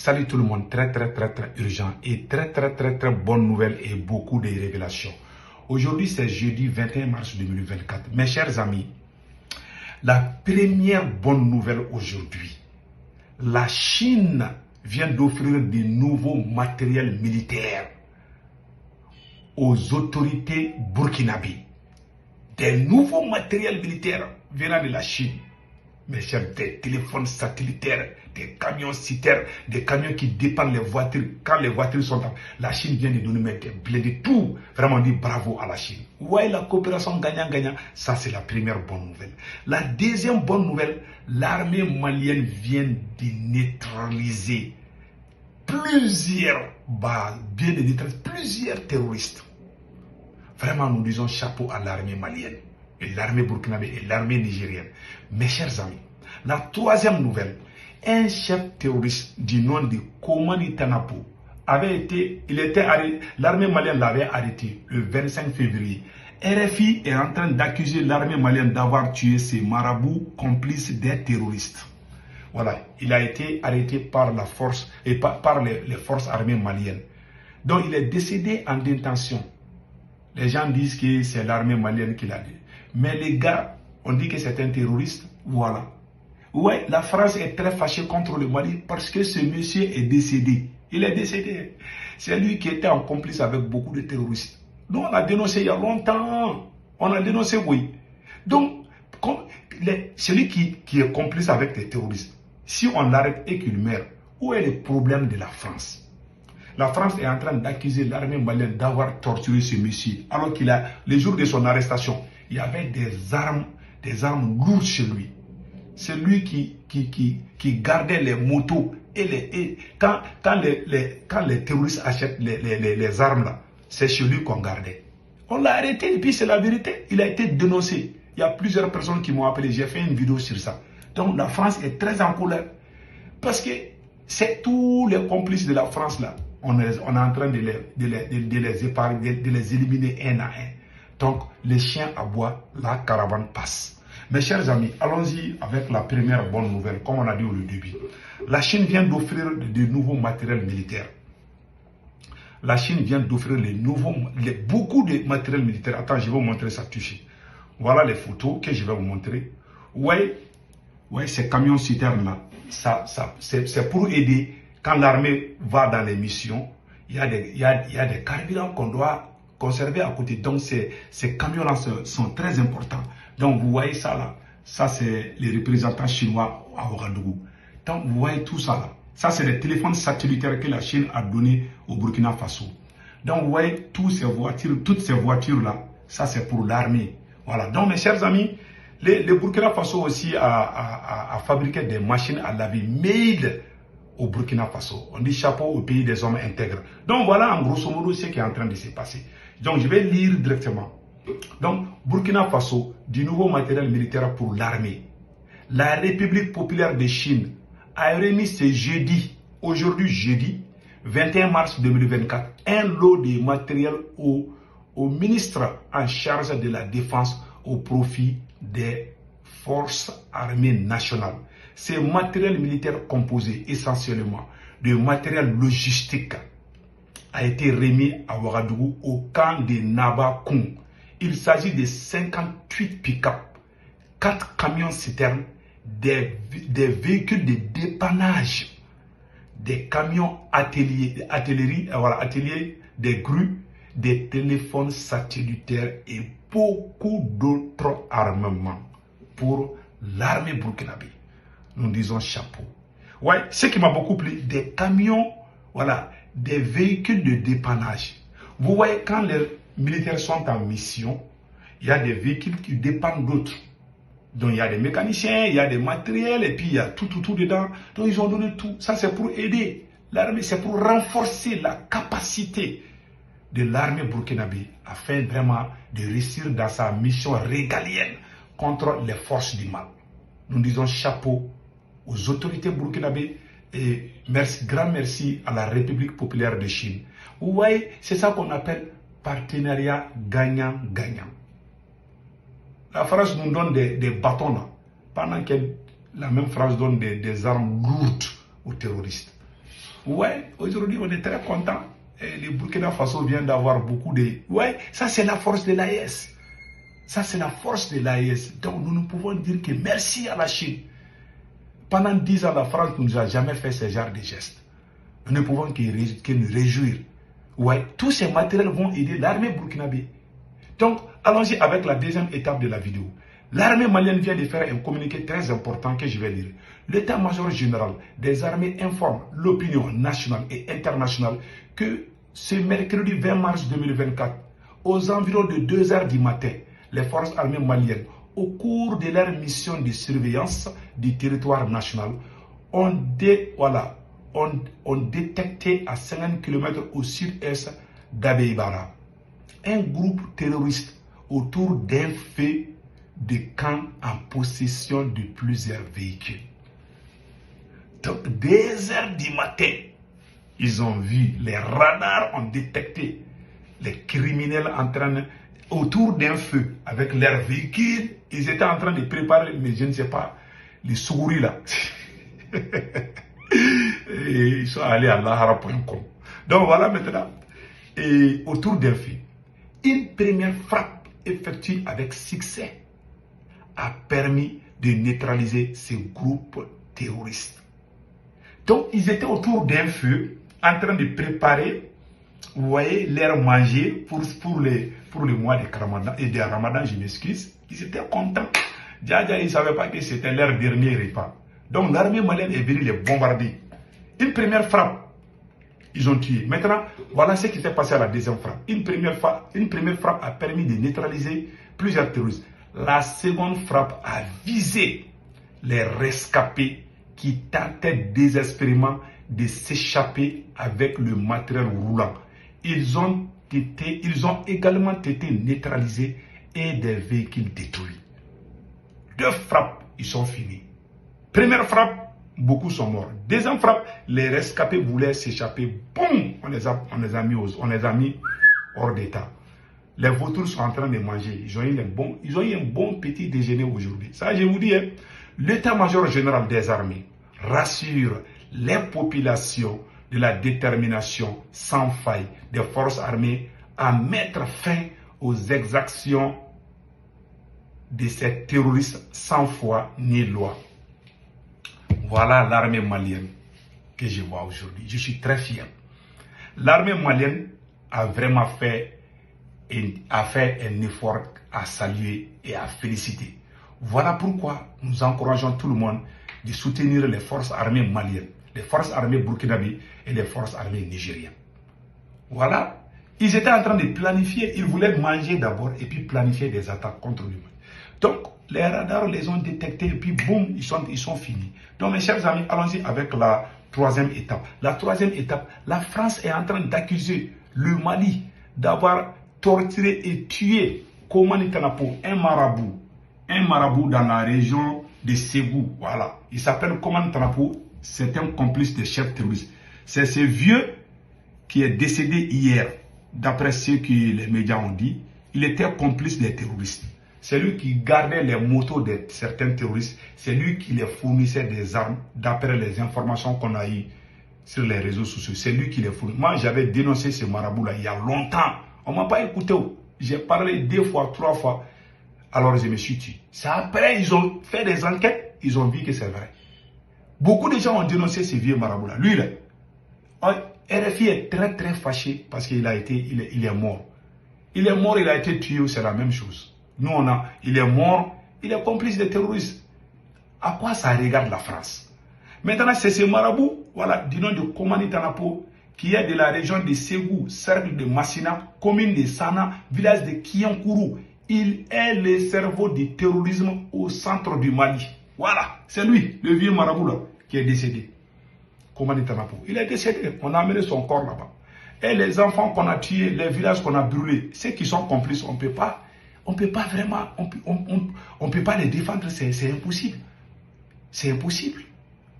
Salut tout le monde, très urgent et très bonne nouvelle et beaucoup de révélations. Aujourd'hui c'est jeudi 21 mars 2024. Mes chers amis, la première bonne nouvelle aujourd'hui, la Chine vient d'offrir de nouveaux matériels militaires aux autorités burkinabées. Des nouveaux matériels militaires venant de la Chine. Mes chers, des téléphones satellitaires, des camions citernes, des camions qui dépendent les voitures. Quand les voitures sont là, la Chine vient de nous mettre des blindés, tout. Vraiment dit bravo à la Chine. Ouais, la coopération gagnant-gagnant, ça c'est la première bonne nouvelle. La deuxième bonne nouvelle, l'armée malienne vient de neutraliser plusieurs bases, plusieurs terroristes. Vraiment, nous disons chapeau à l'armée malienne, et l'armée burkinabé et l'armée nigérienne. Mes chers amis, la troisième nouvelle, un chef terroriste du nom de Komani Tanapo l'armée malienne l'avait arrêté le 25 février. RFI est en train d'accuser l'armée malienne d'avoir tué ses marabouts complices des terroristes. Voilà, il a été arrêté par la force et par les forces armées maliennes. Donc il est décédé en détention. Les gens disent que c'est l'armée malienne qui l'a dit. Mais les gars, on dit que c'est un terroriste. Voilà. Ouais, la France est très fâchée contre le Mali parce que ce monsieur est décédé. Il est décédé. C'est lui qui était en complice avec beaucoup de terroristes. Donc on a dénoncé il y a longtemps. On a dénoncé, oui. Donc, celui qui est complice avec les terroristes, si on l'arrête et qu'il meurt, où est le problème de la France? La France est en train d'accuser l'armée malienne d'avoir torturé ce monsieur. Alors qu'il a, les jours de son arrestation, il y avait des armes lourdes chez lui. C'est lui qui gardait les motos. Et quand les terroristes achètent les armes là, c'est chez lui qu'on gardait. On l'a arrêté et puis c'est la vérité. Il a été dénoncé. Il y a plusieurs personnes qui m'ont appelé. J'ai fait une vidéo sur ça. Donc la France est très en colère. Parce que c'est tous les complices de la France là. On est en train de les épargner, de les éliminer un à un. Donc, les chiens aboient, la caravane passe. Mes chers amis, allons-y avec la première bonne nouvelle, comme on a dit au début. La Chine vient d'offrir de nouveaux matériels militaires. La Chine vient d'offrir beaucoup de matériels militaires. Attends, je vais vous montrer ça touché. Voilà les photos que je vais vous montrer. Ouais, ces camions citernes là, c'est pour aider. Quand l'armée va dans les missions, il y a des carburants qu'on doit conserver à côté. Donc ces camions-là sont très importants. Donc vous voyez ça là, ça c'est les représentants chinois à Ouagadougou. Donc vous voyez tout ça là. Ça c'est les téléphones satellitaires que la Chine a donnés au Burkina Faso. Donc vous voyez toutes ces voitures là, ça c'est pour l'armée. Voilà. Donc mes chers amis, le Burkina Faso aussi a fabriqué des machines à laver made au Burkina Faso. On dit chapeau au pays des hommes intègres. Donc voilà en grosso modo ce qui est en train de se passer. Donc je vais lire directement. Donc Burkina Faso, du nouveau matériel militaire pour l'armée. La République populaire de Chine a remis ce jeudi, aujourd'hui jeudi, 21 mars 2024, un lot de matériel au ministre en charge de la défense au profit des forces armées nationales. Ces matériels militaires composés essentiellement de matériel logistique a été remis à Ouagadougou au camp de Naba-Koum. Il s'agit de 58 pick-up, 4 camions citernes, des véhicules de dépannage, des camions ateliers, des grues, des téléphones satellitaires et beaucoup d'autres armements pour l'armée burkinabé. Nous disons chapeau. Ouais, ce qui m'a beaucoup plu, des camions, voilà, des véhicules de dépannage. Vous voyez, quand les militaires sont en mission, il y a des véhicules qui dépendent d'autres. Donc il y a des mécaniciens, il y a des matériels, et puis il y a tout dedans. Donc ils ont donné tout. Ça c'est pour aider l'armée, c'est pour renforcer la capacité de l'armée burkinabé afin vraiment de réussir dans sa mission régalienne contre les forces du mal. Nous disons chapeau aux autorités burkinabées et grand merci à la République populaire de Chine. Vous voyez, c'est ça qu'on appelle partenariat gagnant-gagnant. La France nous donne des bâtons là, pendant que la même France donne des armes lourdes aux terroristes. Ouais, aujourd'hui, on est très content. Et le Burkina Faso vient d'avoir beaucoup de... Ouais, ça c'est la force de l'AES. Ça c'est la force de l'AES. Donc nous ne pouvons dire que merci à la Chine. Pendant 10 ans, la France ne nous a jamais fait ce genre de gestes. Nous ne pouvons que nous réjouir. Ouais, tous ces matériels vont aider l'armée burkinabé. Donc, allons-y avec la deuxième étape de la vidéo. L'armée malienne vient de faire un communiqué très important que je vais lire. L'état-major général des armées informe l'opinion nationale et internationale que ce mercredi 20 mars 2024, aux environs de 2 h du matin, les forces armées maliennes, au cours de leur mission de surveillance du territoire national, ont détecté à 50 km au sud-est d'Abeibara un groupe terroriste autour d'un feu de camp en possession de plusieurs véhicules. Donc, 2 h du matin, ils ont vu, les radars ont détecté les criminels en train autour d'un feu avec leurs véhicules. Ils étaient en train de préparer, mais je ne sais pas, les souris là. Et ils sont allés à lahara.com. Donc voilà maintenant, et autour d'un feu, une première frappe effectuée avec succès a permis de neutraliser ces groupes terroristes. Donc ils étaient autour d'un feu en train de préparer, vous voyez, leur manger pour le mois de Ramadan, je m'excuse. Ils étaient contents. Dja, ils ne savaient pas que c'était leur dernier repas. Donc l'armée malienne est venue les bombarder. Une première frappe, ils ont tué. Maintenant, voilà ce qui s'est passé à la deuxième frappe. Une première frappe a permis de neutraliser plusieurs terroristes. La seconde frappe a visé les rescapés qui tentaient désespérément de s'échapper avec le matériel roulant. Ils ont également été neutralisés et des véhicules détruits. 2 frappes, ils sont finis. Première frappe, beaucoup sont morts. Deuxième frappe, les rescapés voulaient s'échapper. Boum, on les a mis hors d'état. Les vautours sont en train de manger. Ils ont eu un bon petit déjeuner aujourd'hui. Ça, je vous dis, hein, l'état-major général des armées rassure les populations de la détermination sans faille des forces armées à mettre fin aux exactions de ces terroristes sans foi ni loi. Voilà l'armée malienne que je vois aujourd'hui. Je suis très fier. L'armée malienne a vraiment fait un effort à saluer et à féliciter. Voilà pourquoi nous encourageons tout le monde de soutenir les forces armées maliennes, les forces armées burkinabées et les forces armées nigériennes. Voilà. Ils étaient en train de planifier, ils voulaient manger d'abord et puis planifier des attaques contre lui. Donc, les radars les ont détectés et puis boum, ils sont finis. Donc, mes chers amis, allons-y avec la troisième étape. La troisième étape, la France est en train d'accuser le Mali d'avoir torturé et tué Komani Tanapo, un marabout dans la région de Ségou. Voilà. Il s'appelle Komani Tanapo, c'est un complice des chefs terroristes. C'est ce vieux qui est décédé hier, d'après ce que les médias ont dit. Il était complice des terroristes. C'est lui qui gardait les motos de certains terroristes. C'est lui qui les fournissait des armes, d'après les informations qu'on a eues sur les réseaux sociaux. C'est lui qui les fournissait. Moi, j'avais dénoncé ce marabout-là il y a longtemps. On ne m'a pas écouté. J'ai parlé 2 fois, 3 fois. Alors, je me suis tué. C'est après, ils ont fait des enquêtes. Ils ont vu que c'est vrai. Beaucoup de gens ont dénoncé ce vieux marabout-là. Lui, là, RFI est très, très fâché parce qu'il il est mort. Il est mort, il a été tué, c'est la même chose. Nous, il est mort, il est complice des terroristes. À quoi ça regarde la France? Maintenant, c'est ce marabout, voilà, du nom de Komani Tanapo, qui est de la région de Ségou, cercle de Massina, commune de Sana, village de Kiankourou. Il est le cerveau du terrorisme au centre du Mali. Voilà, c'est lui, le vieux marabout là, qui est décédé. Komani Tanapo. Il est décédé, on a amené son corps là-bas. Et les enfants qu'on a tués, les villages qu'on a brûlés, ceux qui sont complices, on ne peut pas vraiment, on peut pas les défendre, c'est impossible. C'est impossible.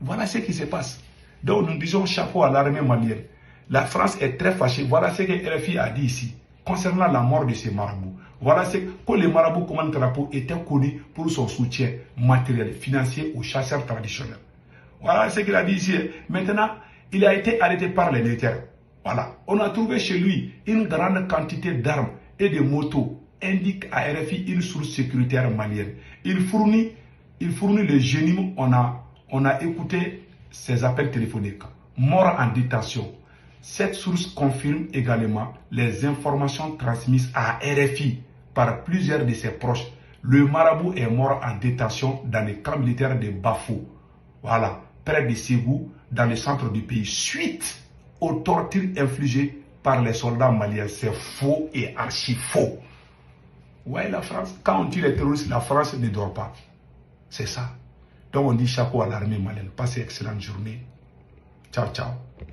Voilà ce qui se passe. Donc nous disons chapeau à l'armée malienne. La France est très fâchée. Voilà ce que RFI a dit ici, concernant la mort de ces marabouts. Voilà ce que les marabouts Komani Tanapo étaient connus pour son soutien matériel, financier aux chasseurs traditionnels. Voilà ce qu'il a dit ici. Maintenant, Il a été arrêté par les militaires. Voilà. On a trouvé chez lui une grande quantité d'armes et de motos, indique à RFI une source sécuritaire malienne. Il fournit le génie. On a écouté ses appels téléphoniques. Mort en détention. Cette source confirme également les informations transmises à RFI par plusieurs de ses proches. Le marabout est mort en détention dans le camp militaire de Bafo. Voilà, près de Ségou, dans le centre du pays, suite aux tortures infligées par les soldats maliens. C'est faux et archi faux. Ouais, la France, quand on tue les terroristes, la France ne dort pas. C'est ça. Donc on dit chapeau à l'armée malienne. Passez une excellente journée. Ciao, ciao.